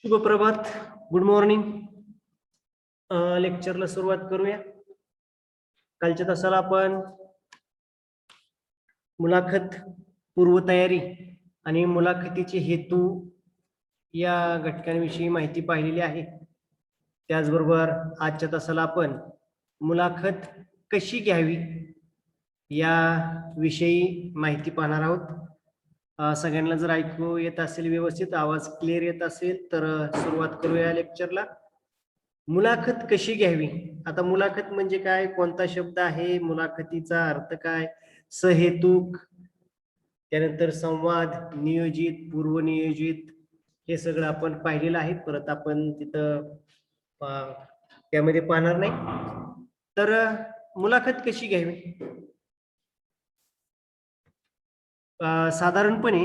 शुभ प्रभात. Good morning. लेक्चरला सुरुवात करूया. कालच्या तासाला आपण मुलाखत पूर्वतयारी आणि मुलाखतीचे हेतू या घटकांविषयी माहिती पाहिलेली आहे. त्याचबरोबर आजच्या तासाला आपण मुलाखत कशी घ्यावी या विषयी माहिती पाहणार आहोत. सगळ्यांना जर ऐकू येत असेल, व्यवस्थित आवाज क्लिअर येत असेल तर सुरुवात करूया लेक्चरला. मुलाखत कशी घ्यावी. आता मुलाखत म्हणजे काय, कोणता शब्द आहे, मुलाखतीचा अर्थ काय, सहेतुक, त्यानंतर संवाद, नियोजित, पूर्वनियोजित, हे सगळं आपण पाहिलेलं आहे. परत आपण तिथं त्यामध्ये पाहणार नाही. तर मुलाखत कशी घ्यावी. साधारणपणे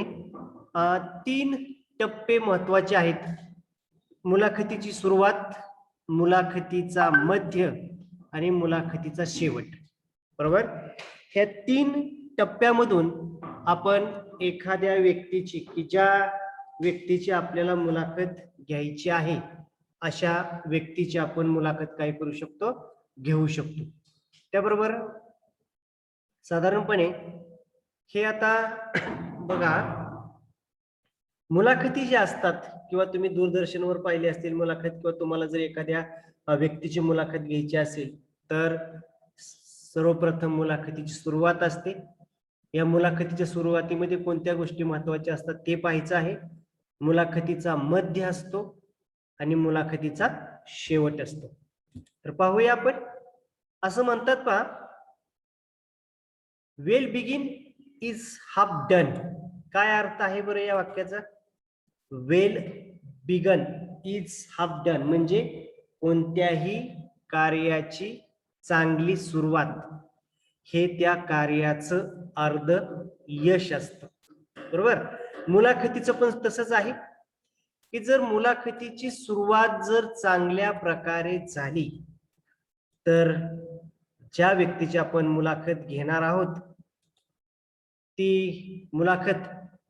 3 टप्पे महत्वाचे आहेत. मुलाखतीची सुरुवात, मुलाखतीचा मध्य आणि मुलाखतीचा शेवट. बरोबर. ह्या 3 टप्प्यामधून आपण एखाद्या व्यक्तीची, की ज्या व्यक्तीची आपल्याला मुलाखत घ्यायची आहे, अशा व्यक्तीची आपण मुलाखत काय करू शकतो, घेऊ शकतो. त्याबरोबर साधारणपणे हे आता बघा, मुलाखती ज्या असतात किंवा तुम्ही दूरदर्शनवर पाहिले असतील मुलाखत, किंवा तुम्हाला जर एखाद्या व्यक्तीची मुलाखत घ्यायची असेल तर सर्वप्रथम मुलाखतीची सुरुवात असते. या मुलाखतीच्या सुरुवातीमध्ये कोणत्या गोष्टी महत्वाच्या असतात ते पाहायचं आहे. मुलाखतीचा मध्य असतो आणि मुलाखतीचा शेवट असतो. तर पाहूया आपण. असं म्हणतात पहा, well begin is half done. काय अर्थ आहे बरं या वाक्याचा. Well begun is half done म्हणजे कोणत्याही कार्याची चांगली सुरुवात हे त्या कार्याचं अर्ध यश असतं. बरोबर. मुलाखतीचं पण तसंच आहे की जर मुलाखतीची सुरुवात जर चांगल्या प्रकारे झाली तर ज्या व्यक्तीची आपण मुलाखत घेणार आहोत ती मुलाखत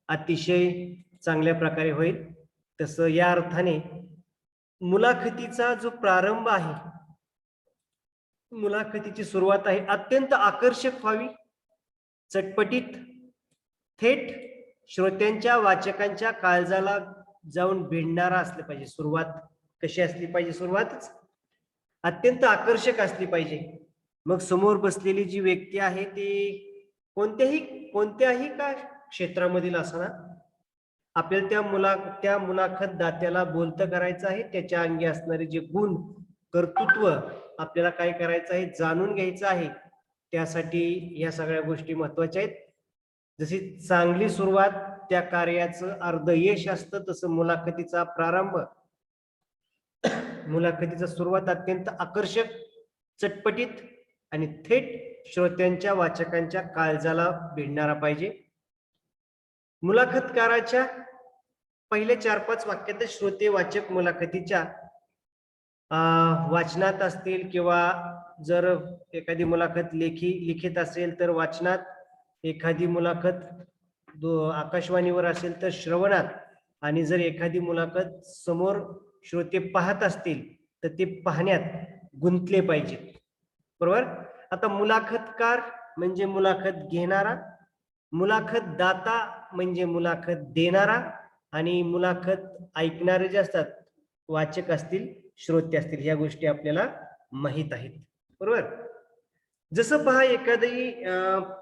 अतिशय चांगल्या प्रकारे होईल. तसं या अर्थाने मुलाखतीचा जो प्रारंभ आहे, मुलाखतीची सुरुवात आहे, अत्यंत आकर्षक व्हावी, चटपटीत, थेट श्रोत्यांच्या, वाचकांच्या काळजाला जाऊन भिडणारा असले पाहिजे. सुरुवात कशी असली पाहिजे, सुरुवातच अत्यंत आकर्षक असली पाहिजे. मग समोर बसलेली जी व्यक्ती आहे ती कोणत्याही का क्षेत्रामधील असणार, आपल्याला त्या मुलाखत दात्याला बोलतं करायचं आहे. त्याच्या अंगी असणारे जे गुण, कर्तृत्व आपल्याला काय करायचं आहे, जाणून घ्यायचं आहे. त्यासाठी या सगळ्या गोष्टी महत्वाच्या आहेत. जशी चांगली सुरुवात त्या कार्याचं अर्ध यश असतं, तसं मुलाखतीचा प्रारंभ, मुलाखतीचा सुरुवात अत्यंत आकर्षक, चटपटीत आणि थेट श्रोत्यांच्या, वाचकांच्या काळजाला भिडणारा पाहिजे. मुलाखतकाराच्या पहिल्या 4-5 वाक्यात श्रोते वाचक मुलाखतीच्या वाचनात असतील, किंवा जर एखादी मुलाखत लिखित असेल तर वाचनात, एखादी मुलाखत आकाशवाणीवर असेल तर श्रवणात, आणि जर एखादी मुलाखत समोर श्रोते पाहत असतील तर ते पाहण्यात गुंतले पाहिजेत. बरोबर. आता मुलाखतकार म्हणजे मुलाखत घेणारा, मुलाखत दाता म्हणजे मुलाखत देणारा, आणि मुलाखत ऐकणारे जे असतात, वाचक असतील, श्रोते असतील, ह्या गोष्टी आपल्याला माहित आहेत. बरोबर. जसं पहा, एखादी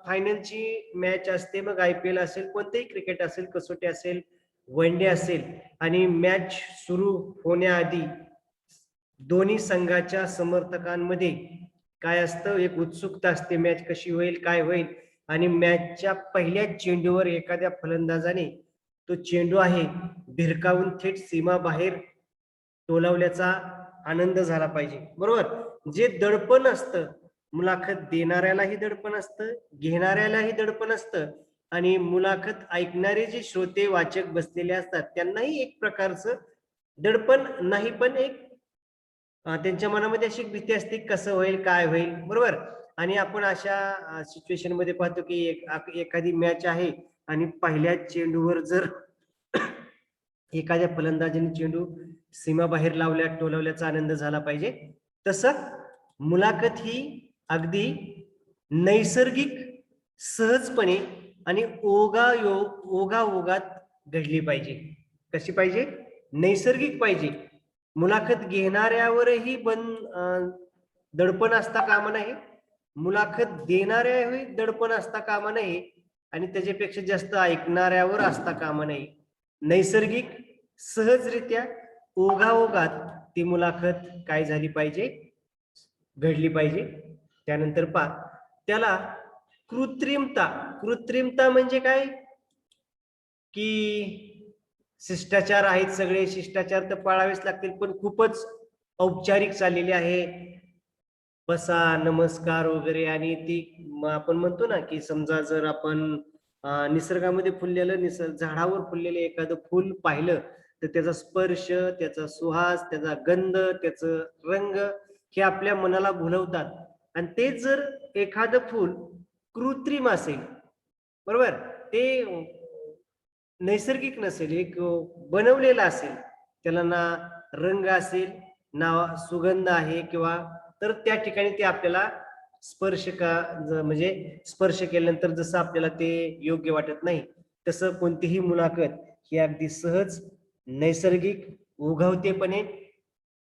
फायनलची मॅच असते, मग IPL असेल, कोणतेही क्रिकेट असेल, कसोटी असेल, वन डे असेल, आणि मॅच सुरू होण्याआधी दोन्ही संघाच्या समर्थकांमध्ये काय असतं, एक उत्सुकता असते, मॅच कशी होईल, काय होईल. आणि मॅचच्या पहिल्या चेंडूवर एखाद्या फलंदाजाने तो चेंडू आहे भिरकावून थेट सीमा बाहेर टोलावल्याचा आनंद झाला पाहिजे. बरोबर. जे दडपण असतं, मुलाखत देणाऱ्यालाही दडपण असतं, घेणाऱ्यालाही दडपण असतं, आणि मुलाखत ऐकणारे जे श्रोते, वाचक बसलेले असतात त्यांनाही एक प्रकारचं दडपण नाही, पण एक त्यांच्या मनामध्ये अशी भीती असते, कसं होईल, काय होईल. बरोबर. आणि आपण अशा सिच्युएशन मध्ये पाहतो की एखादी मॅच आहे आणि पहिल्या चेंडूवर जर एखाद्या फलंदाजाने चेंडू सीमाबाहेर टोलवल्याचा आनंद झाला पाहिजे. तसं मुलाखत ही अगदी नैसर्गिक, सहजपणे आणि ओघात घडली पाहिजे. कशी पाहिजे? नैसर्गिक पाहिजे. मुलाखत घेणाऱ्यावरही दडपण असता कामा नये, मुलाखत देणाऱ्यावरही दडपण असता कामा नये आणि त्याच्यापेक्षा जास्त ऐकणाऱ्यावर असता कामा नये. नैसर्गिक, सहजरित्या, ओघाओघात ती मुलाखत काय झाली पाहिजे? घडली पाहिजे. त्यानंतर त्याला कृत्रिमता म्हणजे काय? की शिष्टाचार आहेत, सगळे शिष्टाचार तर पाळावेच लागतील, पण खूपच औपचारिक चाललेले आहे, बसा, नमस्कार वगैरे. आणि ती आपण म्हणतो ना की समजा जर आपण निसर्गामध्ये फुललेलं झाडावर फुललेलं एखादं फुल पाहिलं तर त्याचा स्पर्श, त्याचा सुहास, त्याचा गंध, त्याचं रंग हे आपल्या मनाला भुलवतात. आणि ते जर एखादं फुल कृत्रिम असेल, बरोबर, ते नैसर्गिक नसेल, एक बनवलेला असेल, त्याला ना रंग असेल ना सुगंध आहे किंवा, तर त्या ठिकाणी ते आपल्याला म्हणजे स्पर्श केल्यानंतर जसं आपल्याला ते योग्य वाटत नाही, तसं कोणतीही मुलाखत ही अगदी सहज, नैसर्गिक, ओघवतेपणे,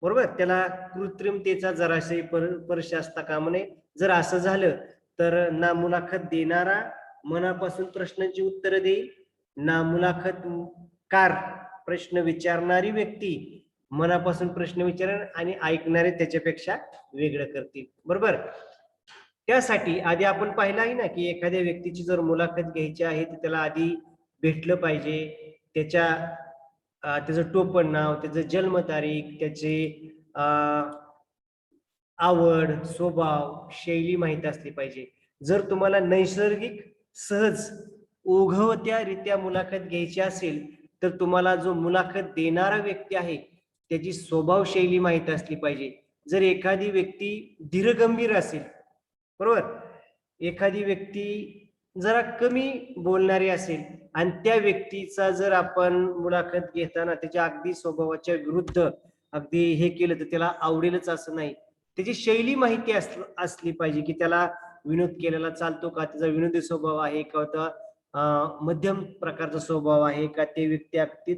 बरोबर, त्याला कृत्रिमतेचा जराशी स्पर्श असता कामा नये. जर असं झालं तर ना मुलाखत देणारा मनापासून प्रश्नांची उत्तरं देईल, ना मुलाखतकार, प्रश्न विचारणारी व्यक्ती मनापासून प्रश्न विचारणार, आणि ऐकणारे त्याच्यापेक्षा वेगळं करतील. बरोबर. त्यासाठी आधी आपण पाहिलं आहे ना की एखाद्या व्यक्तीची जर मुलाखत घ्यायची आहे तर त्याला आधी भेटलं पाहिजे. त्याचं टोपण नाव, त्याचं जन्मतारीख, त्याचे आवड, स्वभाव, शैली माहित असली पाहिजे. जर तुम्हाला नैसर्गिक, सहज, ओघवत्यारित्या मुलाखत घ्यायची असेल तर तुम्हाला जो मुलाखत देणारा व्यक्ती आहे त्याची स्वभाव शैली माहित असली पाहिजे. जर एखादी व्यक्ती धीरगंभीर असेल, बरोबर, एखादी व्यक्ती जरा कमी बोलणारी असेल आणि त्या व्यक्तीचा जर आपण मुलाखत घेताना त्याच्या अगदी स्वभावाच्या विरुद्ध अगदी हे केलं तर त्याला आवडेलच असं नाही. त्याची शैली माहिती असली पाहिजे की त्याला विनोद केलेला चालतो का, त्याचा विनोदी स्वभाव आहे का, मध्यम प्रकारचा स्वभाव आहे का, ते व्यक्ती अगदी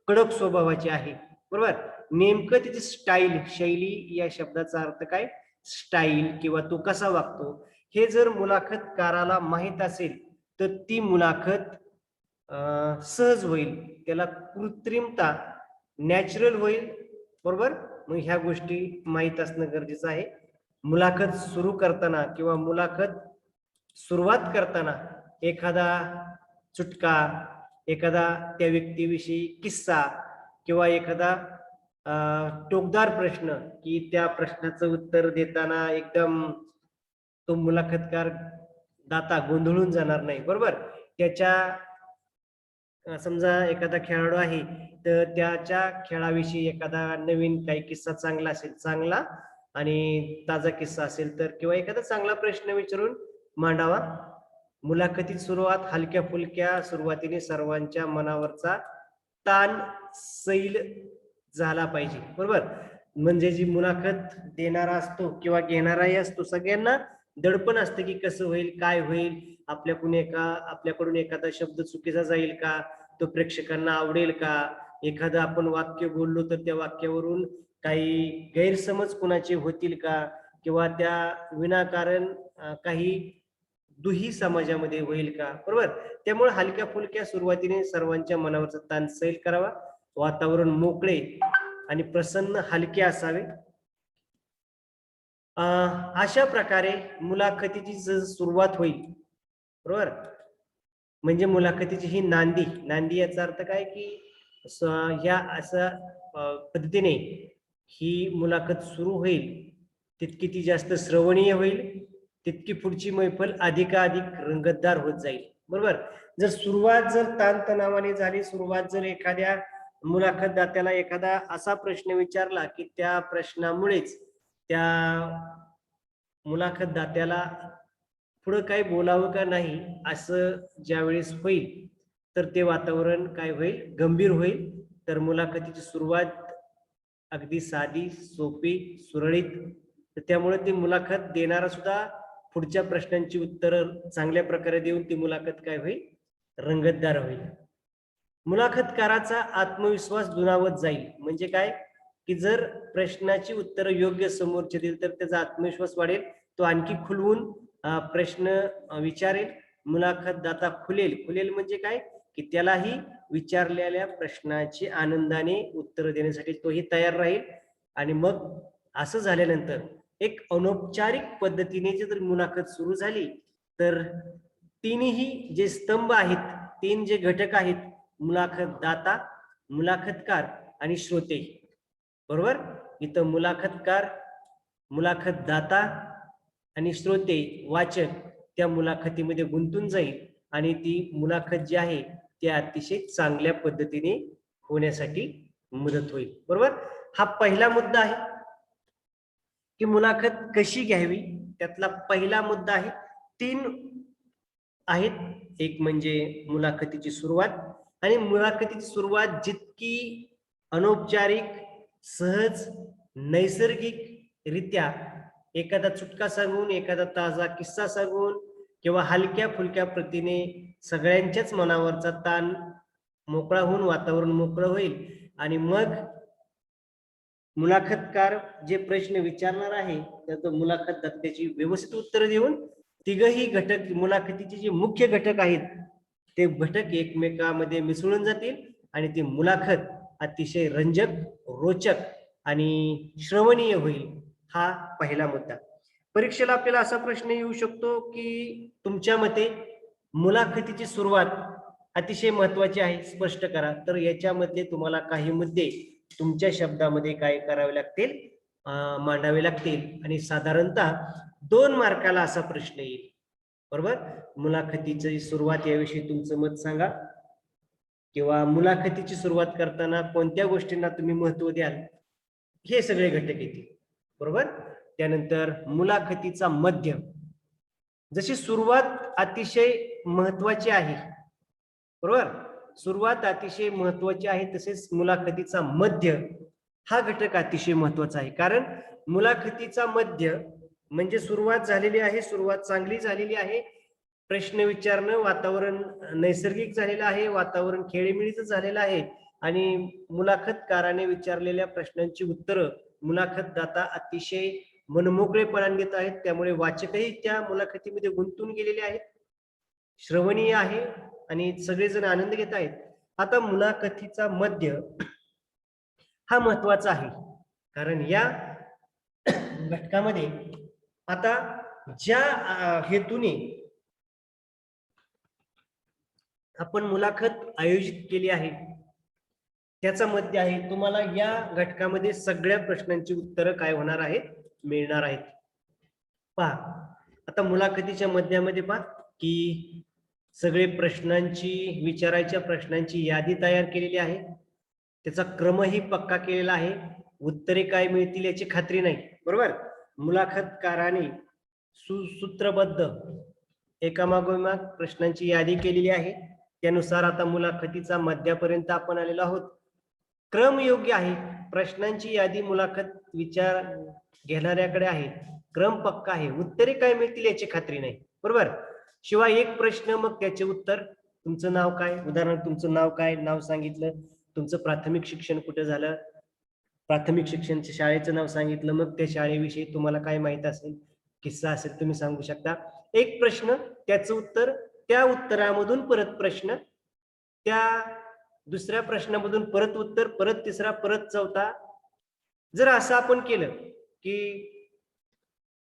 कडक स्वभावाची आहे. बरोबर. नेमकं त्याची स्टाईल, शैली या शब्दाचा अर्थ काय? स्टाईल, किंवा तो कसा वागतो, हे जर मुलाखतकाराला माहित असेल तर ती मुलाखत सहज होईल, त्याला कृत्रिमता नॅचरल होईल. बरोबर. मग ह्या गोष्टी माहित असणं गरजेचं आहे. मुलाखत सुरू करताना किंवा मुलाखत सुरुवात करताना एखादा चुटका, एखादा त्या व्यक्तीविषयी किस्सा किंवा एखादा टोकदार प्रश्न, की त्या प्रश्नाचं उत्तर देताना एकदम तो मुलाखतकार दाता गोंधळून जाणार नाही. बरोबर. त्याच्या समजा एखादा खेळाडू आहे तर त्याच्या खेळाविषयी एखादा नवीन काही किस्सा चांगला असेल, चांगला आणि ताजा किस्सा असेल तर, किंवा एखादा चांगला प्रश्न विचारून मांडावा. मुलाखतीत सुरुवात हलक्या फुलक्या सुरुवातीने सर्वांच्या मनावरचा ताण सैल झाला पाहिजे. बरोबर. म्हणजे जी मुलाखत देणारा असतो किंवा घेणाराही असतो, सगळ्यांना दडपण असतं की कसं होईल, काय होईल, आपल्याकडून एखादा शब्द चुकीचा जाईल का, तो प्रेक्षकांना आवडेल का, एखादं आपण वाक्य बोललो तर त्या वाक्यावरून काही गैरसमज कुणाचे होतील का, किंवा त्या विनाकारण काही दुही समाजामध्ये होईल का. बरोबर. त्यामुळे हलक्या फुलक्या सुरुवातीने सर्वांच्या मनावरचा ताण सैल करावा, वातावरण मोकळे आणि प्रसन्न हलके असावे. अशा प्रकारे मुलाखतीची सुरुवात होईल. बरोबर. म्हणजे मुलाखतीची ही नांदी याचा अर्थ काय की ह्या अशा पद्धतीने ही मुलाखत सुरू होईल, तितकी ती जास्त श्रवणीय होईल, तितकी पुढची मैफल अधिकाधिक रंगतदार होत जाईल. बरोबर. जर सुरुवात जर ताणतणावाने झाली, सुरुवात जर एखाद्या मुलाखतदात्याला एखादा असा प्रश्न विचारला की त्या प्रश्नामुळेच त्या मुलाखतदात्याला पुढं काय बोलावं का नाही असं ज्यावेळेस होईल तर ते वातावरण काय होईल? गंभीर होईल. तर मुलाखतीची सुरुवात अगदी साधी, सोपी, सुरळीत, तर त्यामुळे ती मुलाखत देणारा सुद्धा पुढच्या प्रश्नांची उत्तरं चांगल्या प्रकारे देऊन ती मुलाखत काय होईल, रंगतदार होईल. मुलाखतकाराचा आत्मविश्वास दुणावत जाईल. म्हणजे काय, की जर प्रश्नाची उत्तरं योग्य समोरचे दिली तर त्याचा आत्मविश्वास वाढेल, तो आणखी खुलवून प्रश्न विचारेल, मुलाखतदाता खुलेल म्हणजे काय, की त्यालाही विचारलेल्या प्रश्नाची आनंदाने उत्तर देण्यासाठी तोही तयार राहील. आणि मग असं झाल्यानंतर एक अनौपचारिक पद्धतीने जर मुलाखत सुरू झाली तर तीनही जे स्तंभ आहेत, तीन जे घटक आहेत, मुलाखतदाता, मुलाखतकार आणि श्रोते, बरोबर. इथं मुलाखतकार, मुलाखतदाता आणि श्रोते, वाचक त्या मुलाखतीमध्ये गुंतून जाईल आणि ती मुलाखत जी आहे ती अतिशय चांगल्या पद्धतीने होण्यासाठी मदत होईल, बरोबर. हा पहिला मुद्दा आहे की मुलाखत कशी घ्यावी. त्यातला पहिला मुद्दा आहे, तीन आहेत. एक म्हणजे मुलाखतीची सुरुवात, आणि मुलाखतीची सुरुवात जितकी अनौपचारिक, सहज, नैसर्गिक रित्या एखादा चुटका सांगून, एखादा ताजा किस्सा सांगून किंवा हलक्या फुलक्या प्रतीने सगळ्यांच्याच मनावरचा ताण मोकळा होऊन वातावरण मोकळं होईल. आणि मग मुलाखतकार जे प्रश्न विचारणार आहे त्याचं मुलाखतदार त्याची व्यवस्थित उत्तर देऊन तिघही घटक, मुलाखतीचे जे मुख्य घटक आहेत ते घटक एकमेकांमध्ये मिसळून जातील आणि ती मुलाखत अतिशय रंजक, रोचक आणि श्रवणीय होईल. हा पहिला मुद्दा. परीक्षेला आपल्याला असा प्रश्न येऊ शकतो की तुमच्या मते मुलाखतीची सुरुवात अतिशय महत्वाची आहे, स्पष्ट करा. तर याच्यामध्ये तुम्हाला काही मुद्दे तुमच्या शब्दामध्ये काय करावे लागतील, मांडावे लागतील. आणि साधारणतः 2 मार्काला असा प्रश्न येईल, बरोबर. मुलाखतीची सुरुवात याविषयी तुमचं मत सांगा, किंवा मुलाखतीची सुरुवात करताना कोणत्या गोष्टींना तुम्ही महत्व द्याल, हे सगळे घटक येतील, बरोबर. त्यानंतर मुलाखतीचा मध्य. जशी सुरुवात अतिशय महत्वाची आहे, बरोबर, सुरुवात अतिशय महत्वाची आहे, तसेच मुलाखतीचा मध्य हा घटक अतिशय महत्वाचा आहे. कारण मुलाखतीचा मध्य म्हणजे सुरुवात झालेली आहे, सुरुवात चांगली झालेली आहे, प्रश्न विचारणं, वातावरण नैसर्गिक झालेलं आहे, वातावरण खेळीमेळीचं झालेलं आहे, आणि मुलाखतकाराने विचारलेल्या प्रश्नांची उत्तरं मुलाखतदाता अतिशय मनमोकळेपणाने देत आहेत. त्यामुळे वाचकही त्या मुलाखतीमध्ये गुंतून गेलेले आहेत, श्रवणीय आहे आणि सगळेजण आनंद घेत आहेत. आता मुलाखतीचा मध्य हा महत्वाचा आहे, कारण या घटकामध्ये आता ज्या हेतूने आपण मुलाखत आयोजित केली आहे त्याचा मध्य आहे. तुम्हाला या घटकामध्ये सगळ्या प्रश्नांची उत्तरं काय होणार आहेत, मिळणार आहेत. पहा, आता मुलाखतीच्या मध्यामध्ये पहा की सगळे प्रश्नांची, विचारायच्या प्रश्नांची यादी तयार केलेली आहे, त्याचा क्रमही पक्का केलेला आहे. उत्तरे काय मिळतील याची खात्री नाही, बरोबर. मुलाखतकाराने सुसूत्रबद्ध एकामागोमाग प्रश्नांची यादी केलेली आहे. त्यानुसार आता मुलाखतीचा मध्यापर्यंत आपण आलेलो आहोत. क्रम योग्य आहे, प्रश्नांची यादी मुलाखत विचार घेणाऱ्याकडे आहे, क्रम पक्का आहे. उत्तरे काय मिळतील याची खात्री नाही, बरोबर. शिवाय एक प्रश्न, मग त्याचे उत्तर. तुमचं नाव काय, उदाहरणार्थ तुमचं नाव काय, नाव सांगितलं, तुमचं प्राथमिक शिक्षण कुठे झालं, प्राथमिक शिक्षणच्या शाळेचं नाव सांगितलं, मग त्या शाळेविषयी तुम्हाला काय माहित असेल, किस्सा असेल तुम्ही सांगू शकता. एक प्रश्न, त्याचं उत्तर, त्या उत्तरामधून परत प्रश्न, त्या दुसऱ्या प्रश्नामधून परत उत्तर, परत तिसरा, परत चौथा. जर असं आपण केलं की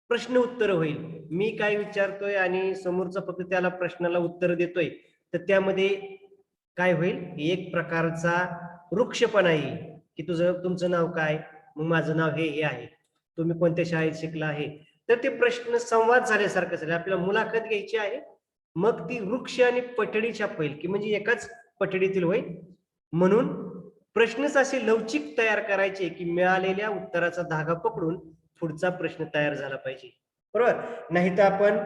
प्रश्न उत्तर होईल, मी काय विचारतोय आणि समोरचा फक्त त्याला प्रश्नाला उत्तर देतोय, तर त्यामध्ये काय होईल, एक प्रकारचा वृक्षपणा येईल की तुमचं नाव काय, मग माझं नाव हे आहे, तुम्ही कोणत्या शाळेत शिकला आहे. तर ते प्रश्न संवाद झाल्यासारखं झालं. आपल्याला मुलाखत घ्यायची आहे, मग ती वृक्ष आणि पठडी छापेल की म्हणजे एकाच पठडीतील होईल. म्हणून प्रश्नच असे लवचिक तयार करायचे की मिळालेल्या उत्तराचा धागा पकडून पुढचा प्रश्न तयार झाला पाहिजे, बरोबर. नाही तर आपण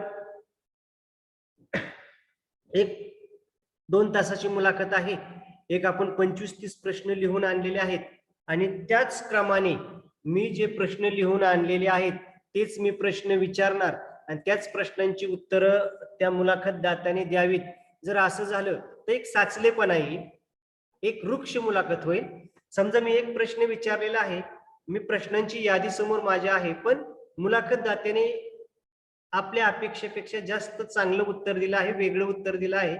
1-2 तासाची मुलाखत आहे, एक आपण 25-30 प्रश्न लिहून आणलेले आहेत आणि त्याच क्रमाने मी जे प्रश्न लिहून आणलेले आहेत तेच मी प्रश्न विचारणार आणि त्याच प्रश्नांची उत्तरं त्या मुलाखतदात्याने द्यावीत. जर असं झालं तर एक साचलेपणा येईल, एक वृक्ष मुलाखत होईल. समजा मी एक प्रश्न विचारलेला आहे, मी प्रश्नांची यादी समोर माझ्या आहे, पण मुलाखतदात्याने आपल्या अपेक्षेपेक्षा जास्त चांगलं उत्तर दिलं आहे, वेगळं उत्तर दिलं आहे,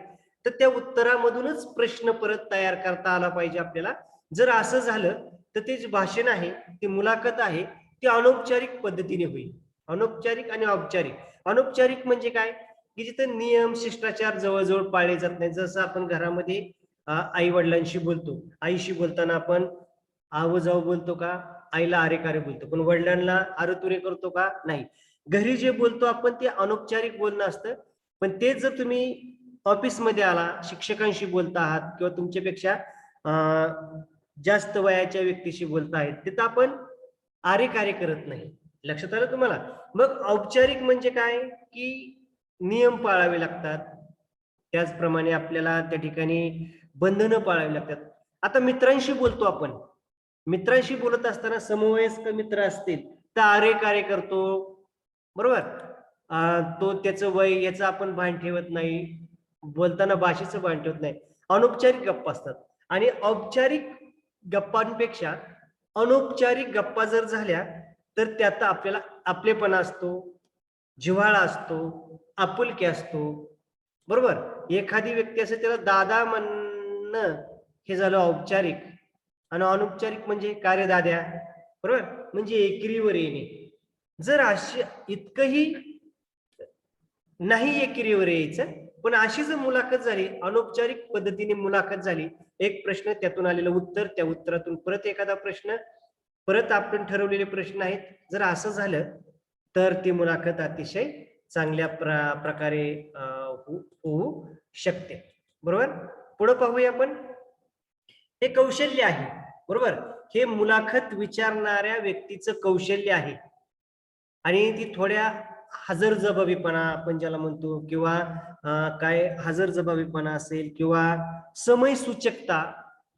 तर त्या उत्तरामधूनच प्रश्न परत तयार करता आला पाहिजे आपल्याला. जर असं झालं तर ते जे भाषण आहे, ती मुलाखत आहे, ती अनौपचारिक पद्धतीने होईल. अनौपचारिक आणि औपचारिक. अनौपचारिक म्हणजे काय, की जिथे नियम शिष्टाचार जवळजवळ पाळले जात नाही. जसं आपण घरामध्ये आई वडिलांशी बोलतो, आईशी बोलताना आपण आव जाऊ बोलतो का, आईला अरे कारे बोलतो, पण वडिलांना अरे तुरे करतो का, नाही. घरी जे बोलतो आपण ते अनौपचारिक बोलणं असतं. पण तेच जर तुम्ही ऑफिसमध्ये आला, शिक्षकांशी बोलता आहात किंवा तुमच्यापेक्षा जास्त वयाच्या व्यक्तीशी बोलता आहेत, तिथं आपण आरे कार्य करत नाही. लक्षात आलं तुम्हाला? मग औपचारिक म्हणजे काय, की नियम पाळावे लागतात. त्याचप्रमाणे आपल्याला त्या ठिकाणी बंधनं पाळावी लागतात. आता मित्रांशी बोलतो आपण. मित्रांशी बोलत असताना समवयस्क मित्र असतील तर आरे कार्य करतो, बरोबर. तो त्याचं वय याचं आपण भान ठेवत नाही, बोलताना भाषेचं भान ठेवत नाही. अनौपचारिक गप्पा असतात आणि औपचारिक गप्पांपेक्षा अनौपचारिक गप्पा जर झाल्या तर त्यात आपल्याला आपलेपणा असतो, जिव्हाळा असतो, आपुलकी असतो, बरोबर. एखादी व्यक्ती असेल त्याला दादा म्हणणं हे झालं औपचारिक आणि अनौपचारिक म्हणजे कार्य दाद्या, बरोबर, म्हणजे एकिरीवर येणे. जर अशी इतकंही नाही एकिरीवर यायचं, पण अशी जर मुलाखत झाली, अनौपचारिक पद्धतीने मुलाखत झाली, एक प्रश्न त्यातून आलेलं उत्तर, त्या उत्तरातून परत एखादा प्रश्न, परत आपण ठरवलेले प्रश्न आहेत, जर असं झालं तर ती मुलाखत अतिशय चांगल्या प्रकारे होऊ शकते, बरोबर. पुढे पाहूया आपण. हे कौशल्य आहे, बरोबर. हे मुलाखत विचारणाऱ्या व्यक्तीचं कौशल्य आहे आणि ती थोड्या हजरजबाबीपणा आपण ज्याला म्हणतो किंवा काय हजरजबाबीपणा असेल किंवा समय सूचकता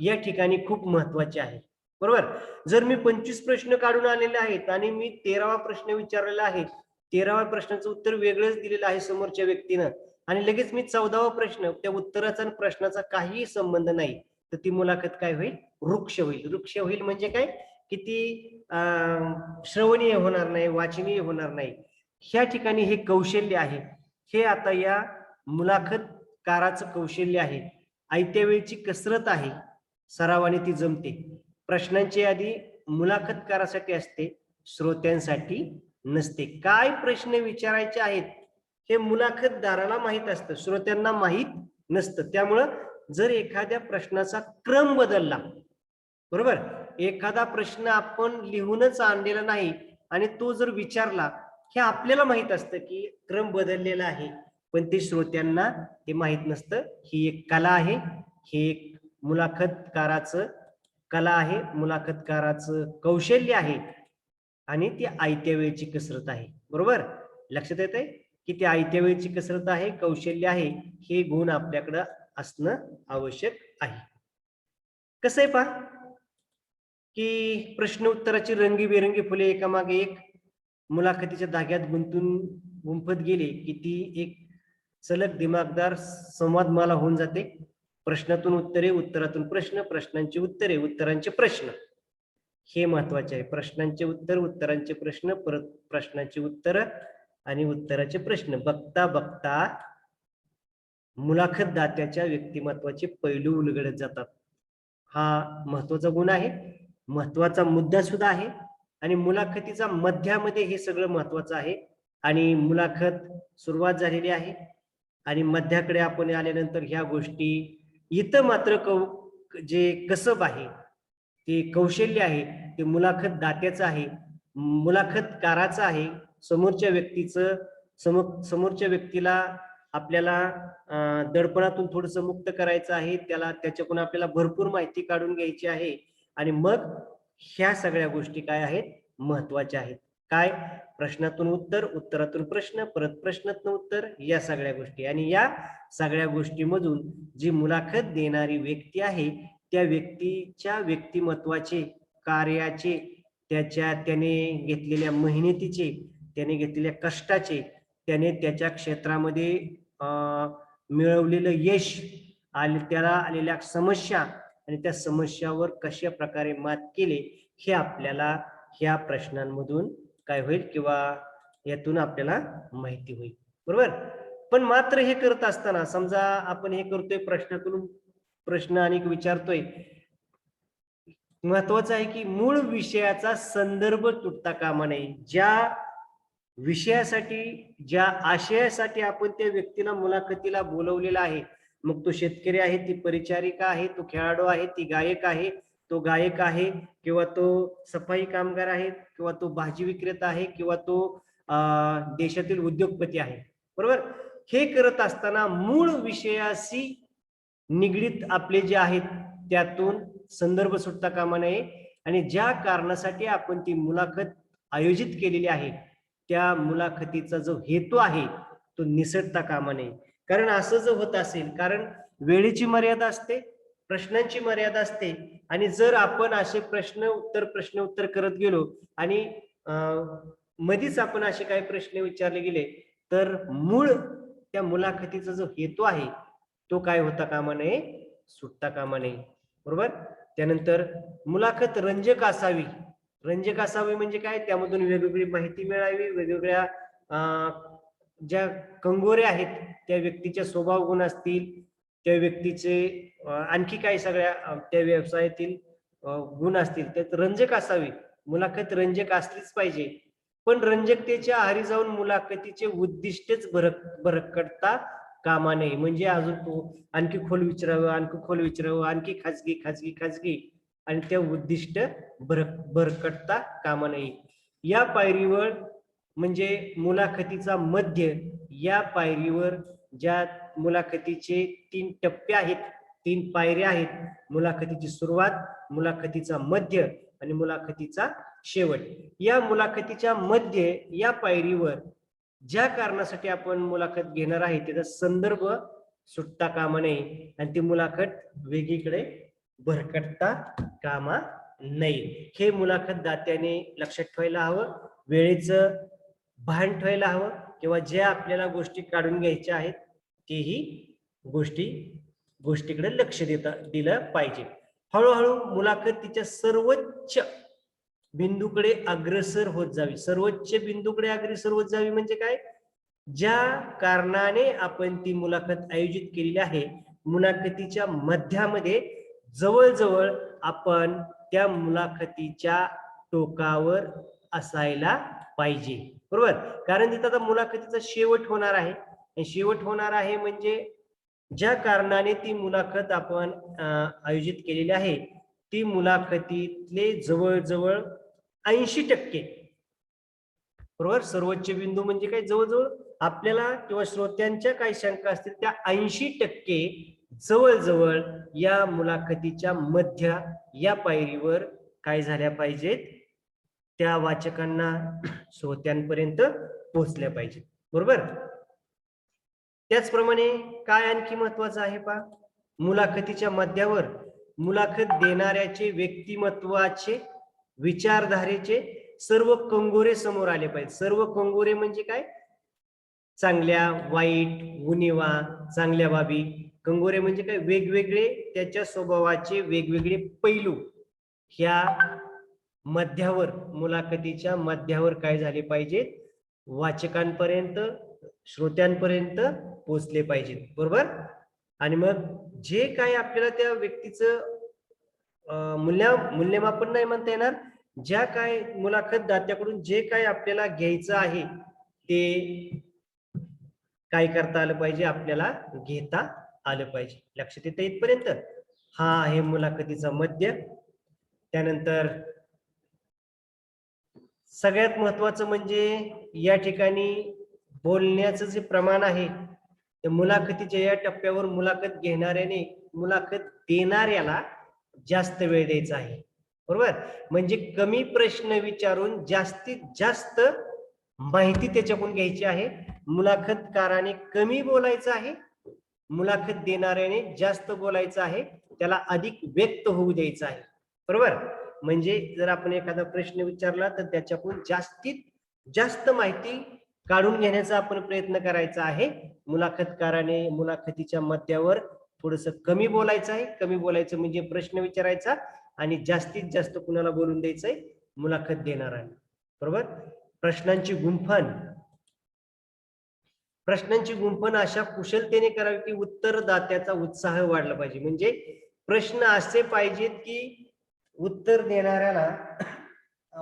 या ठिकाणी खूप महत्वाची आहे, बरोबर. जर मी 25 प्रश्न काढून आलेले आहेत आणि मी 13वा प्रश्न विचारलेला आहे, 13व्या प्रश्नाचं उत्तर वेगळंच दिलेलं आहे समोरच्या व्यक्तीनं आणि लगेच मी 14वा प्रश्न, त्या उत्तराचा आणि प्रश्नाचा काहीही संबंध नाही, तर ती मुलाखत काय होईल, वृक्ष होईल. वृक्ष होईल म्हणजे काय, की ती श्रवणीय होणार नाही, वाचनीय होणार नाही. ह्या ठिकाणी हे कौशल्य आहे. हे आता या मुलाखतकाराचं कौशल्य आहे. आयत्या वेळची कसरत आहे, सरावाने ती जमते. प्रश्नांची यादी मुलाखतकारासाठी असते, श्रोत्यांसाठी नसते. काय प्रश्न विचारायचे आहेत हे मुलाखतदाराला माहित असतं, श्रोत्यांना माहित नसतं. त्यामुळं जर एखाद्या प्रश्नाचा क्रम बदलला, बरोबर, एखादा प्रश्न आपण लिहूनच आणलेला नाही आणि तो जर विचारला, हे आपल्याला माहित असतं की क्रम बदललेला आहे, पण ते श्रोत्यांना ते माहित नसतं. ही एक कला आहे, हे एक मुलाखतकाराचं कला आहे, मुलाखतकाराचं कौशल्य आहे आणि ती आयत्या वेळची कसरत आहे, बरोबर. लक्षात येत आहे की ती आयत्या वेळची कसरत आहे, कौशल्य आहे, हे गुण आपल्याकडं असणं आवश्यक आहे. कसं आहे पहा, की प्रश्न उत्तराची रंगीबेरंगी फुले एकामागे एक मुलाखतीच्या धाग्यात गुंफत गेले की ती एक सलग दिमागदार संवाद मला होऊन जाते. प्रश्नातून उत्तरे, उत्तरातून प्रश्न, प्रश्नांची उत्तरे, उत्तरांचे प्रश्न, हे महत्वाचे आहे. प्रश्नांचे उत्तर, उत्तरांचे प्रश्न, परत प्रश्नांची उत्तर आणि उत्तराचे प्रश्न. बघता बघता मुलाखतदात्याच्या व्यक्तिमत्वाचे पैलू उलगडत जातात. हा महत्वाचा गुण आहे, महत्वाचा मुद्दा सुद्धा आहे आणि मुलाखतीचा मध्यामध्ये हे सगळं महत्वाचं आहे. आणि मुलाखत सुरुवात झालेली आहे आणि मध्याकडे आपण आल्यानंतर ह्या गोष्टी, इथं मात्र जे कसब आहे, ते कौशल्य आहे, ते मुलाखत दात्याचं आहे, मुलाखतकाराचं आहे. समोरच्या व्यक्तीचं, समोरच्या व्यक्तीला आपल्याला दडपणातून थोडस मुक्त करायचं आहे, त्याच्याकडून आपल्याला भरपूर माहिती काढून घ्यायची आहे आणि मग ह्या सगळ्या गोष्टी काय आहेत, महत्वाच्या आहेत. काय? प्रश्नातून उत्तर, उत्तरातून प्रश्न, परत प्रश्नातून उत्तर, या सगळ्या गोष्टी. आणि या सगळ्या गोष्टीमधून जी मुलाखत देणारी व्यक्ती आहे त्या व्यक्तीच्या व्यक्तिमत्वाचे, कार्याचे, त्याने घेतलेल्या मेहनतीचे, त्याने घेतलेल्या कष्टाचे, त्याने त्याच्या क्षेत्रामध्ये मिळवलेलं यश, त्याला आलेल्या समस्या आणि त्या समस्यावर कशा प्रकारे मात केले, हे आपल्याला ह्या प्रश्नांमधून काय होईल किंवा यातून आपल्याला माहिती होईल. बरोबर. पण मात्र हे करत असताना समजा आपण हे करतोय, प्रश्नातून प्रश्न आणि विचारतोय, महत्वाचं आहे की मूळ विषयाचा संदर्भ तुटता कामा नये. ज्या विषयासाठी, ज्या आशयासाठी आपण त्या व्यक्तीला मुलाखतीला बोलवलेला आहे, मग तो शेतकरी आहे, ती परिचारिका आहे, तो खेळाडू आहे, ती गायक आहे, तो गायक आहे, किंवा तो सफाई कामगार आहे, किंवा तो भाजी विक्रेता आहे, किंवा तो देशातील उद्योगपती आहे. बरोबर. हे करत असताना मूळ विषयाशी निगडीत आपले जे आहेत त्यातून संदर्भ सुटता कामा नये. आणि ज्या कारणासाठी आपण ती मुलाखत आयोजित केलेली आहे त्या मुलाखतीचा जो हेतू आहे तो निसटता कामा नये. कारण असं जर होत असेल, कारण वेळेची मर्यादा असते, प्रश्नांची मर्यादा असते, आणि जर आपण असे प्रश्न उत्तर करत गेलो आणि मधीच आपण असे काही प्रश्न विचारले गेले तर मूळ त्या मुलाखतीचा जो हेतू आहे तो काय होता कामा नये, सुटता कामा नये. बरोबर. त्यानंतर मुलाखत रंजक असावी. रंजक असावी म्हणजे काय? त्यामधून वेगवेगळी माहिती मिळावी, वेगवेगळ्या ज्या कंगोरे आहेत त्या व्यक्तीच्या स्वभाव गुण असतील, त्या व्यक्तीचे आणखी काही सगळ्या त्या व्यवसायातील गुण असतील, त्यात रंजक असावी. मुलाखत रंजक असलीच पाहिजे. पण रंजकतेच्या आहारी जाऊन मुलाखतीचे उद्दिष्टच भरकटता कामा नये. म्हणजे अजून आणखी खोल विचारावं, आणखी खाजगी आणि ते उद्दिष्ट भरकटता कामा नये. या पायरीवर म्हणजे मुलाखतीचा मध्य, या पायरीवर ज्या मुलाखतीचे 3 टप्पे आहेत, 3 पायऱ्या आहेत, मुलाखतीची सुरुवात, मुलाखतीचा मध्य आणि मुलाखतीचा शेवट. या मुलाखतीच्या मध्य या पायरीवर ज्या कारणासाठी आपण मुलाखत घेणार आहे त्याचा संदर्भ सुटता कामा नये आणि ती मुलाखत वेगळीकडे भरकटता कामा नये. हे मुलाखत दात्याने लक्षात ठेवायला हवं, वेळेचं भान ठेवायला हवं, किंवा ज्या आपल्याला गोष्टी काढून घ्यायच्या आहेत तेही गोष्टीकडे लक्ष दिलं पाहिजे. हळूहळू मुलाखत तिच्या सर्वोच्च बिंदूकडे अग्रसर होत जावी. सर्वोच्च बिंदूकडे अग्रसर होत जावी म्हणजे काय? ज्या कारणाने आपण ती मुलाखत आयोजित केलेली आहे, मुलाखतीच्या मध्यामध्ये जवळजवळ आपण त्या मुलाखतीच्या टोकावर असायला पाहिजे. बरोबर. कारण तिथं आता मुलाखतीचा शेवट होणार आहे, आणि शेवट होणार आहे म्हणजे ज्या कारणाने ती मुलाखत आपण आयोजित केलेली आहे ती मुलाखतीतले जवळजवळ 80%, बरोबर. सर्वोच्च बिंदू म्हणजे काय? जवळजवळ आपल्याला किंवा श्रोत्यांच्या काही शंका असतील त्या 80% जवळजवळ या मुलाखतीच्या मध्य या पायरीवर काय झाल्या पाहिजेत, त्या वाचकांना, श्रोत्यांपर्यंत पोहोचल्या पाहिजेत. बरोबर. त्याचप्रमाणे काय आणखी महत्वाचं आहे पहा, मुलाखतीच्या मध्यावर मुलाखत देणाऱ्याचे व्यक्तिमत्वाचे, विचारधारेचे सर्व कंगोरे समोर आले पाहिजे. सर्व कंगोरे म्हणजे काय? चांगल्या, वाईट, उणिवा, चांगल्या बाबी. कंगोरे म्हणजे काय? वेगवेगळे त्याच्या स्वभावाचे वेगवेगळे पैलू ह्या मध्यावर, मुलाखतीच्या मध्यावर काय झाले पाहिजेत? वाचकांपर्यंत, श्रोत्यांपर्यंत पोहोचले पाहिजेत. बरोबर. आणि मग जे काय आपल्याला त्या व्यक्तीचं मूल्यमापन नाही म्हणता येणार, ज्या काय मुलाखत दात्याकडून जे काय आपल्याला घ्यायचं आहे ते काय करता आलं पाहिजे? आपल्याला घेता आलं पाहिजे. लक्षात येतं इथपर्यंत? हा आहे मुलाखतीचा मध्य. त्यानंतर सगळ्यात महत्वाचं म्हणजे या ठिकाणी बोलण्याचं जे प्रमाण आहे, मुलाखतीच्या या टप्प्यावर मुलाखत घेणाऱ्याने मुलाखत देणाऱ्याला जास्त वेळ द्यायचा आहे. बरोबर. म्हणजे कमी प्रश्न विचारून जास्तीत जास्त माहिती त्याच्याकडून घ्यायची आहे. मुलाखतकाराने कमी बोलायचं आहे, मुलाखत देणाऱ्याने जास्त बोलायचं आहे, त्याला अधिक व्यक्त होऊ द्यायचं आहे. बरोबर. म्हणजे जर आपण एखादा प्रश्न विचारला तर त्याच्याकडून जास्तीत जास्त माहिती काढून घेण्याचा आपण प्रयत्न करायचा आहे. मुलाखतकाराने मुलाखतीच्या मध्यावर थोडस कमी बोलायचं आहे. कमी बोलायचं म्हणजे प्रश्न विचारायचा आणि जास्तीत जास्त कुणाला बोलून द्यायचंय, मुलाखत देणाऱ्याने. बरोबर. प्रश्नांची गुंफण अशा कुशलतेने करावी की उत्तरदात्याचा उत्साह वाढला पाहिजे. म्हणजे प्रश्न असे पाहिजेत की उत्तर देणाऱ्याला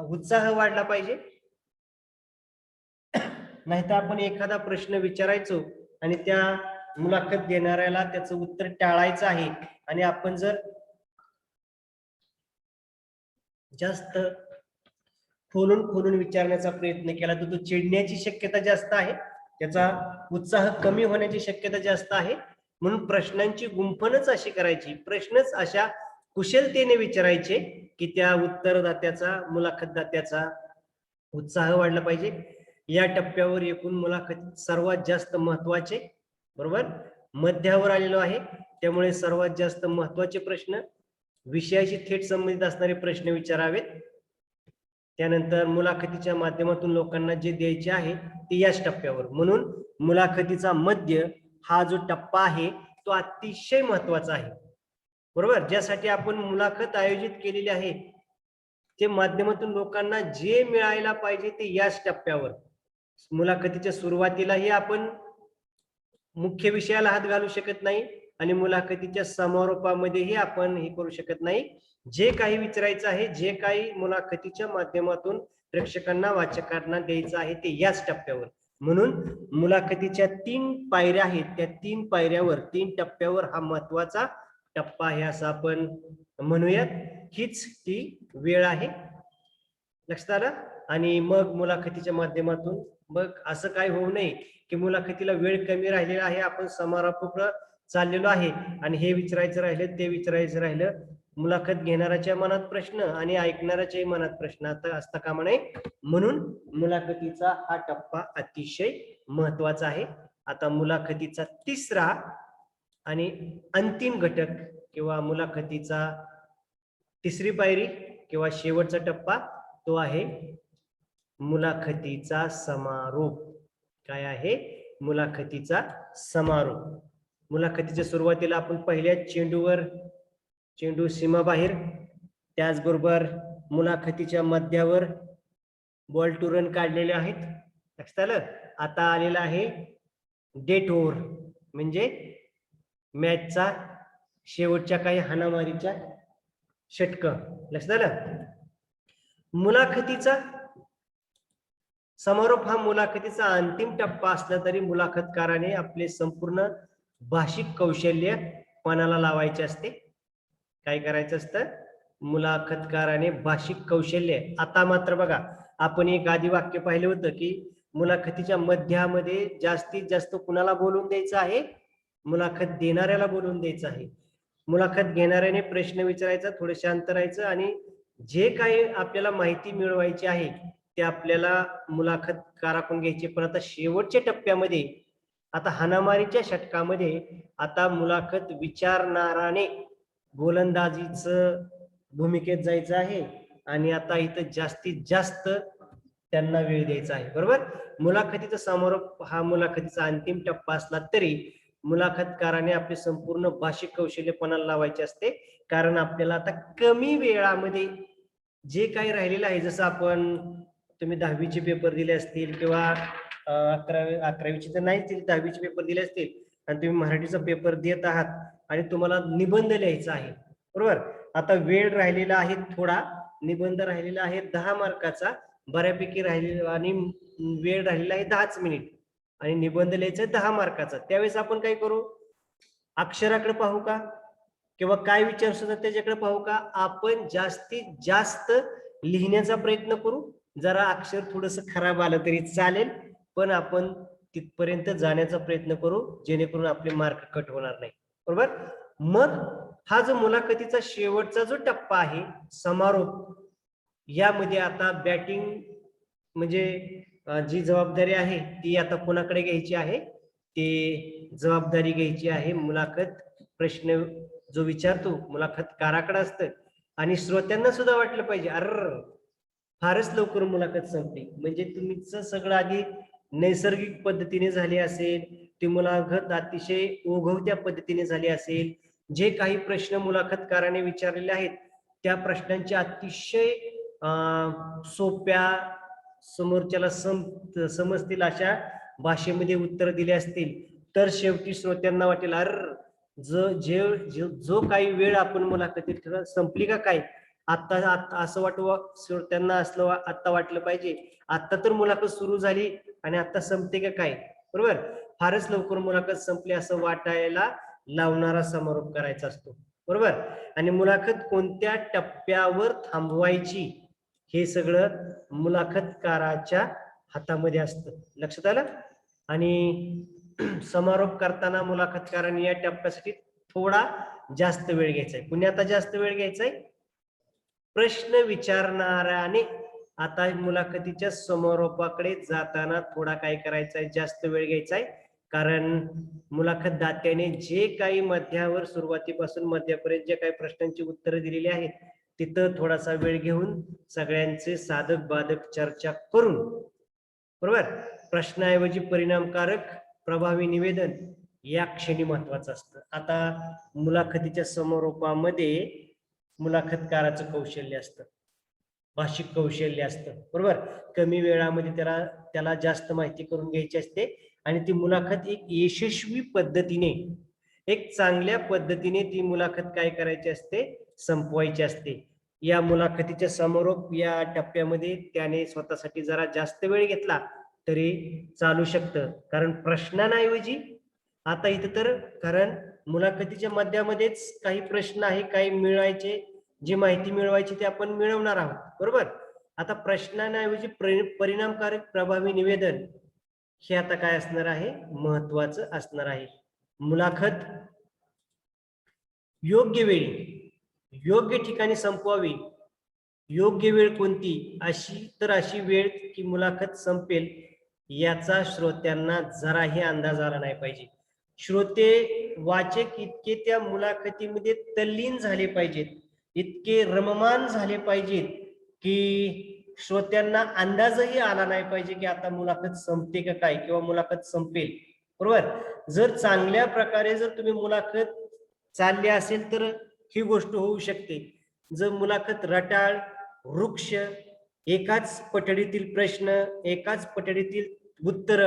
उत्साह वाढला पाहिजे. नाहीतर आपण एखादा प्रश्न विचारायचो आणि त्या मुलाखत देणाऱ्याला त्याचं उत्तर टाळायचं आहे आणि आपण जर जास्त खोलून विचारण्याचा प्रयत्न केला तर तो चिडण्याची शक्यता जास्त आहे, त्याचा उत्साह कमी होण्याची शक्यता जास्त आहे. म्हणून प्रश्नांची गुंफणच अशी करायची, प्रश्नच अशा कुशलतेने विचारायचे की त्या उत्तरदात्याचा, मुलाखतदात्याचा उत्साह वाढला पाहिजे. या टप्प्यावर एकूण मुलाखतीत सर्वात जास्त महत्वाचे, बरोबर, मध्यावर आलेलो आहे, त्यामुळे सर्वात जास्त महत्वाचे प्रश्न, विषयाशी थेट संबंधित असणारे प्रश्न विचारावेत. त्यानंतर मुलाखतीच्या माध्यमातून लोकांना जे द्यायचे आहे ते याच टप्प्यावर. म्हणून मुलाखतीचा मध्य हा जो टप्पा आहे तो अतिशय महत्वाचा आहे. बरोबर. ज्यासाठी आपण मुलाखत आयोजित केलेली आहे ते माध्यमातून लोकांना जे मिळायला पाहिजे ते याच टप्प्यावर. मुलाखतीच्या सुरुवातीलाही आपण मुख्य विषयाला हात घालू शकत नाही आणि मुलाखतीच्या समारोपामध्येही आपण हे करू शकत नाही. जे काही विचारायचं आहे, जे काही मुलाखतीच्या माध्यमातून प्रेक्षकांना, वाचकांना द्यायचं आहे ते याच टप्प्यावर. म्हणून मुलाखतीच्या 3 पायऱ्या आहेत, त्या 3 पायऱ्यावर, 3 टप्प्यावर हा महत्वाचा टप्पा आहे असं आपण म्हणूयात. हीच ती वेळ आहे, लक्षात आलं. आणि मग मुलाखतीच्या माध्यमातून मग असं काय होऊ नये की मुलाखतीला वेळ कमी राहिलेला आहे, आपण समारोपाकडे चाललेलो आहे आणि हे विचारायचं राहिलं, ते विचारायचं राहिलं. मुलाखत घेणाऱ्याच्या मनात प्रश्न आणि ऐकणाऱ्याच्याही मनात प्रश्न आता असता कामा नये. म्हणून मुलाखतीचा हा टप्पा अतिशय महत्वाचा आहे. आता मुलाखतीचा तिसरा आणि अंतिम घटक किंवा मुलाखतीचा तिसरी पायरी किंवा शेवटचा टप्पा तो आहे मुलाखतीचा समारोप. काय आहे? मुलाखतीचा समारोप. मुलाखतीच्या सुरुवातीला आपण पहिल्या चेंडू सीमाबाहेर, त्याचबरोबर मुलाखतीच्या मध्यावर बॉल टू रन काढलेले आहेत, लक्षात आलं. आता आलेला आहे डेट ओव्हर, म्हणजे मॅचचा शेवटच्या काही हाणामारीच्या षटकं, लक्षात आलं. मुलाखतीचा समारोप हा मुलाखतीचा अंतिम टप्पा असला तरी मुलाखतकाराने आपले संपूर्ण भाषिक कौशल्य पणाला लावायचे असते. काय करायचं असतं? मुलाखतकाराने भाषिक कौशल्य. आता मात्र बघा, आपण एक आधी वाक्य पाहिलं होतं की मुलाखतीच्या मध्यामध्ये जास्तीत जास्त कुणाला बोलून द्यायचं आहे? मुलाखत देणाऱ्याला बोलून द्यायचं आहे. मुलाखत घेणाऱ्याने प्रश्न विचारायचा, थोडं शांत राहायचं आणि जे काही आपल्याला माहिती मिळवायची आहे ते आपल्याला मुलाखतकाराकडून घ्यायची. पण आता शेवटच्या टप्प्यामध्ये, आता हाणामारीच्या षटकामध्ये, आता मुलाखत विचारणाराने गोलंदाजीच भूमिकेत जायचं आहे आणि आता इथं जास्तीत जास्त त्यांना वेळ द्यायचा आहे. बरोबर. मुलाखतीचा समारोप हा मुलाखतीचा अंतिम टप्पा असला तरी मुलाखतकाराने आपले संपूर्ण भाषिक कौशल्य पणाला लावायचे असते. कारण आपल्याला आता कमी वेळामध्ये जे काही राहिलेलं आहे, जसं आपण, तुम्ही 10वीचे पेपर दिले असतील किंवा 11वीचे तर नाहीच दिले, 10वीचे पेपर दिले असतील आणि तुम्ही मराठीचा पेपर देत आहात आणि तुम्हाला निबंध लिहायचा आहे. बरोबर. आता वेळ राहिलेला आहे थोडा, निबंध राहिलेला आहे 10 मार्काचा बऱ्यापैकी राहिलेला आणि वेळ राहिलेला आहे 10 मिनिट आणि निबंध लिहायचा 10 मार्काचा. त्यावेळेस आपण काय करू? अक्षराकडे पाहू का किंवा काय विचार सुद्धा त्याच्याकडे पाहू का? आपण जास्तीत जास्त लिहिण्याचा प्रयत्न करू. जरा अक्षर थोडस खराब आलं तरी चालेल, पण आपण तिथपर्यंत जाण्याचा प्रयत्न करू जेणेकरून आपले मार्क कट होणार नाही. बरोबर. मग हा जो मुलाखतीचा शेवटचा जो टप्पा आहे, समारोप, यामध्ये आता बॅटिंग म्हणजे जी जबाबदारी आहे ती आता कोणाकडे घ्यायची आहे, ते जबाबदारी घ्यायची आहे मुलाखत प्रश्न जो विचारतो मुलाखतकाराकडे असतं. आणि श्रोत्यांना सुद्धा वाटलं पाहिजे, अर फारच लवकर मुलाखत संपली. म्हणजे तुमचं सगळं आधी नैसर्गिक पद्धतीने झाले असेल, ती मुलाखत अतिशय ओघवत्या पद्धतीने झाली असेल, जे काही प्रश्न मुलाखतकाराने विचारलेले आहेत त्या प्रश्नांची अतिशय सोप्या, समोरच्याला समजतील अशा भाषेमध्ये उत्तर दिले असतील, तर शेवटी श्रोत्यांना वाटेल, अर जो काही वेळ आपण मुलाखतीत संपली का काय. आता असं श्रोत्यांना असलं आता वाटलं पाहिजे, आता तर मुलाखत सुरू झाली आणि आता संपते का काय. बरोबर, फारच लवकर मुलाखत संपली असं वाटायला लावणारा समारोप करायचा असतो. बरोबर, आणि मुलाखत कोणत्या टप्प्यावर थांबवायची हे सगळं मुलाखतकाराच्या हातामध्ये असतं. लक्षात आलं. आणि समारोप करताना मुलाखतकारांनी या टप्प्यासाठी थोडा जास्त वेळ घ्यायचा आहे. कुणी आता जास्त वेळ घ्यायचाय, प्रश्न विचारणाऱ्याने आता मुलाखतीच्या समारोपाकडे जाताना थोडा काय करायचा, जास्त वेळ घ्यायचा आहे. कारण मुलाखत दात्याने जे काही मध्यावर सुरुवातीपासून मध्यापर्यंत जे काही प्रश्नांची उत्तरं दिलेली आहेत तिथं थोडासा वेळ घेऊन सगळ्यांचे साधक बाधक चर्चा करून, बरोबर, प्रश्नाऐवजी परिणामकारक प्रभावी निवेदन या क्षणी महत्वाचं असतं. आता मुलाखतीच्या समारोपामध्ये मुलाखतकाराचं कौशल्य असतं, भाषिक कौशल्य असतं. बरोबर, कमी वेळामध्ये त्याला जास्त माहिती करून घ्यायची असते आणि ती मुलाखत एक यशस्वी पद्धतीने, एक चांगल्या पद्धतीने ती मुलाखत काय करायची असते, संपवायची असते. या मुलाखतीच्या समारोप या टप्प्यामध्ये त्याने स्वतःसाठी जरा जास्त वेळ घेतला तरी चालू शकतं. कारण प्रश्नांऐवजी आता इथं तर, कारण मुलाखतीच्या मध्यामध्येच काही प्रश्न आहे, काही मिळवायचे, जी माहिती मिळवायची ते आपण मिळवणार आहोत. बरोबर, आता प्रश्नांऐवजी परिणामकारक प्रभावी निवेदन हे आता काय असणार आहे, महत्वाचं असणार आहे. मुलाखत योग्य वेळी योग्य ठिकाणी संपवावी. योग्य वेळ कोणती, अशी वेळ की मुलाखत संपेल याचा श्रोत्यांना जराही अंदाज आला नाही पाहिजे. श्रोते वाचक इतके त्या मुलाखतीमध्ये तल्लीन झाले पाहिजेत, इतके रममान झाले पाहिजेत की श्रोत्यांना अंदाजही आला नाही पाहिजे की आता मुलाखत संपते का काय किंवा मुलाखत संपेल. बरोबर, जर चांगल्या प्रकारे जर तुम्ही मुलाखत चालली असेल तर ही गोष्ट होऊ शकते. जर मुलाखत रटाळ, वृक्ष, एकाच पठडीतील प्रश्न, एकाच पठडीतील उत्तर,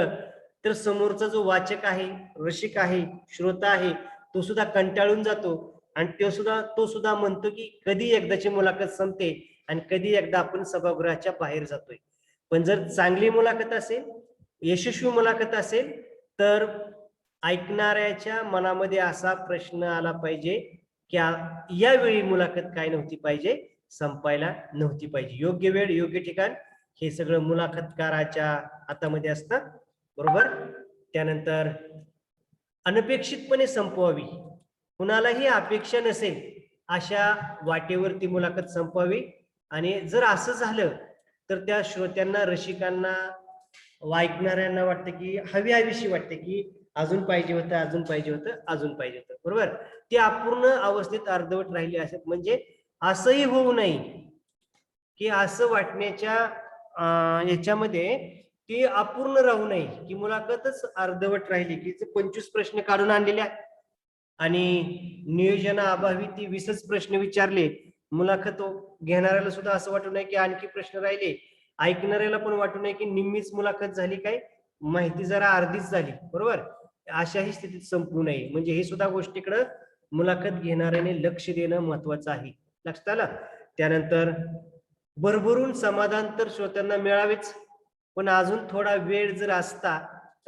तर समोरचा जो वाचक आहे, रसिक आहे, श्रोता आहे, तो सुद्धा कंटाळून जातो आणि तो सुद्धा म्हणतो की कधी एकदाची मुलाखत संपते आणि कधी एकदा आपण सभागृहाच्या बाहेर जातोय. पण जर चांगली मुलाखत असेल, यशस्वी मुलाखत असेल, तर ऐकणाऱ्याच्या मनामध्ये असा प्रश्न आला पाहिजे की यावेळी मुलाखत काय नव्हती पाहिजे, संपायला नव्हती पाहिजे. योग्य वेळ, योग्य ठिकाण हे सगळं मुलाखतकाराच्या हातामध्ये असतं. बरोबर, त्यानंतर अनपेक्षितपणे संपवावी. कुणालाही अपेक्षा नसेल अशा वाटेवरती मुलाखत संपवावी. आणि जर असं झालं तर त्या श्रोत्यांना, रसिकांना, ऐकणाऱ्यांना वाटतं की हवीशी वाटते की अजून पाहिजे होतं, अजून पाहिजे होतं, अजून पाहिजे होतं. बरोबर, ते अपूर्ण अवस्थेत अर्धवट राहिली असेल. म्हणजे असंही होऊ नये की असं वाटण्याच्या याच्यामध्ये ती अपूर्ण राहू नये की मुलाखतच अर्धवट राहिली की 25 प्रश्न काढून आणलेल्या आणि नियोजनाअभावी ती 20च प्रश्न विचारले. मुलाखत घेणाऱ्याला सुद्धा असं वाटू नये की आणखी प्रश्न राहिले, ऐकणाऱ्याला पण वाटू नये की निम्मीच मुलाखत झाली, काय माहिती जरा अर्धीच झाली. बरोबर, अशाही स्थितीत संपू नये. म्हणजे हे सुद्धा गोष्टीकडे मुलाखत घेणाऱ्याने लक्ष देणं महत्वाचं आहे. लक्षात आलं. त्यानंतर भरभरून समाधान तर श्रोत्यांना मिळावेच, पण अजून थोडा वेळ जर असता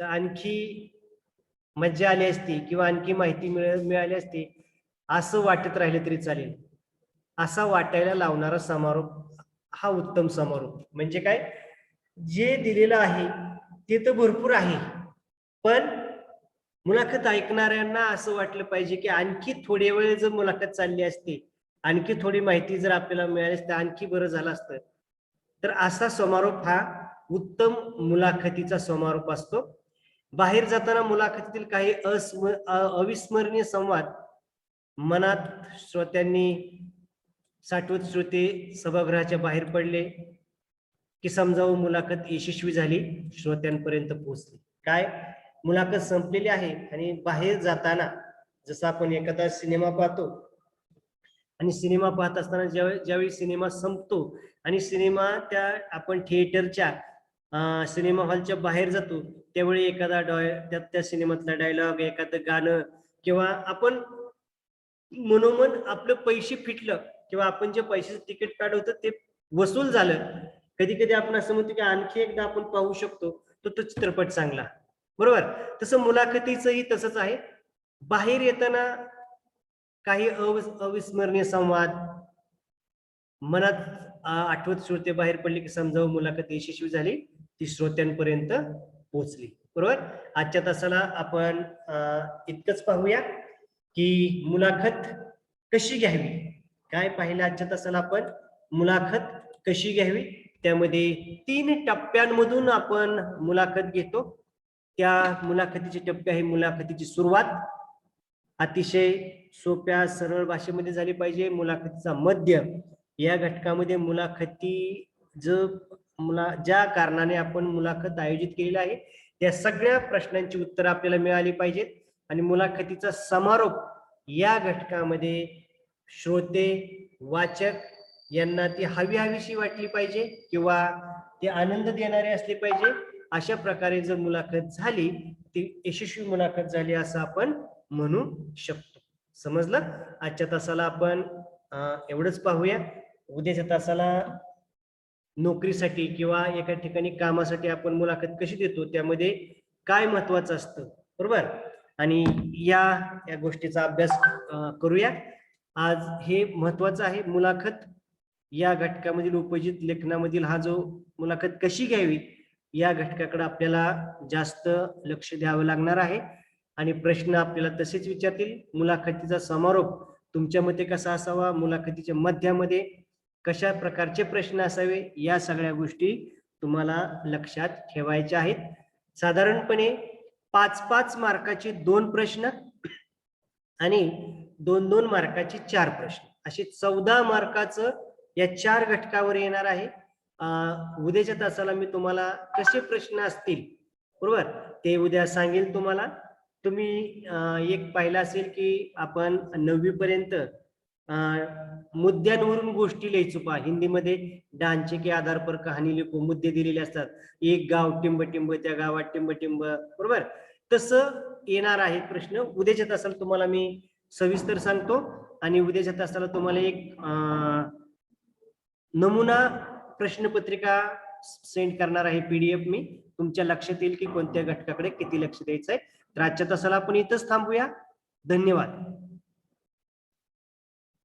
तर आणखी मज्जा आली असती किंवा आणखी माहिती मिळाली असती असं वाटत राहिलं तरी चालेल. असा वाटायला लावणारा समारोप हा उत्तम समारोप. म्हणजे काय, जे दिलेलं आहे ते तर भरपूर आहे, पण मुलाखत ऐकणाऱ्यांना असं वाटलं पाहिजे की आणखी थोडे वेळ जर मुलाखत चालली असती, आणखी थोडी माहिती जर आपल्याला मिळाली असती, आणखी बरं झालं असतं. तर असा समारोप हा उत्तम मुलाखतीचा समारोप असतो. बाहेर जाताना मुलाखतीतील काही अविस्मरणीय संवाद मनात श्रोत्यांनी साठवत श्रोते सभागृहाच्या बाहेर पडले की समजावून मुलाखत यशस्वी झाली, श्रोत्यांपर्यंत पोहोचली. काय मुलाखत संपलेली आहे आणि बाहेर जाताना जसं आपण एखादा सिनेमा पाहतो आणि सिनेमा पाहत असताना ज्यावेळी सिनेमा संपतो आणि सिनेमा त्या आपण थिएटरच्या सिनेमा हॉलच्या बाहेर जातो, त्यावेळी एखादा त्या सिनेमातला डायलॉग, एखादं गाणं किंवा आपण मनोमन आपलं पैसे फिटलं किंवा आपण जे पैशाचं तिकीट काढवतो ते वसूल झालं. कधी कधी आपण असं म्हणतो की आणखी एकदा आपण पाहू शकतो, तो चित्रपट चांगला. बरोबर. तसं मुलाखतीचंही तसंच आहे. बाहेर येताना काही अविस्मरणीय संवाद मनात आठवत श्रोते बाहेर पडले की समजावं मुलाखत यशस्वी झाली, ती श्रोत्यांपर्यंत पोहोचली. बरोबर. आजच्या तासाला आपण इतकंच पाहूया की मुलाखत कशी घ्यावी. काय पाहिलं आजच्या तासाला आपण? मुलाखत कशी घ्यावी. त्यामध्ये 3 टप्प्यांमधून आपण मुलाखत घेतो. त्या मुलाखतीचे टप्पे आहे. मुलाखतीची सुरुवात अतिशय सोप्या सरळ भाषेमध्ये झाली पाहिजे. मुलाखतीचा मध्य, या घटकामध्ये मुलाखती ज्या कारणाने आपण मुलाखत आयोजित केलेली आहे त्या सगळ्या प्रश्नांची उत्तरं आपल्याला मिळाली पाहिजेत. आणि मुलाखतीचा समारोप, या घटकामध्ये श्रोते, वाचक यांना ती हवीशी वाटली पाहिजे किंवा ते आनंद देणारे असले पाहिजे. अशा प्रकारे जर मुलाखत झाली ती यशस्वी मुलाखत झाली असं आपण म्हणू शकतो. समजलं? आजच्या तासाला आपण एवढंच पाहूया. उद्याच्या तासाला नोकरीसाठी किंवा एका ठिकाणी कामासाठी आपण मुलाखत कशी देतो, त्यामध्ये काय महत्वाचं असतं. बरोबर. आणि या गोष्टीचा अभ्यास करूया. आज हे महत्वाचं आहे. मुलाखत या घटकामधील उपयोजित लेखनामधील हा जो मुलाखत कशी घ्यावी या घटकाकडे आपल्याला जास्त लक्ष द्यावं लागणार आहे. आणि प्रश्न आपल्याला तसेच विचारतील. मुलाखतीचा समारोप तुमच्या मते कसा असावा, मुलाखतीच्या मध्यामध्ये कशा प्रकारचे प्रश्न असावे, या सगळ्या गोष्टी तुम्हाला लक्षात ठेवायच्या आहेत. साधारणपणे 5-5 मार्काचे 2 प्रश्न आणि 2-2 मार्काचे 4 प्रश्न, असे 14 मार्काचं या 4 घटकावर येणार आहे. उद्याच्या तासाला मी तुम्हाला कसे प्रश्न असतील, बरोबर, ते उद्या सांगेल तुम्हाला. तुम्ही एक पाहिलं असेल की आपण 9वी पर्यंत मुद्द्यांवरून गोष्टी लिहायचो पहा. हिंदीमध्ये ढांचे के आधार पर कहाणी लिखो, मुद्दे दिलेले असतात. एक गाव टिंब टिंब, त्या गावात टिंब टिंब, बरोबर. तसं येणार आहे प्रश्न. उद्याच्या तासाला तुम्हाला मी सविस्तर सांगतो आणि उद्याच्या तासाला तुम्हाला एक नमुना प्रश्नपत्रिका सेंड करणार आहे, PDF मी. तुमच्या लक्षात येईल की कोणत्या घटकाकडे किती लक्ष द्यायचं आहे. तर आजच्या तासाला आपण इथंच थांबूया. धन्यवाद.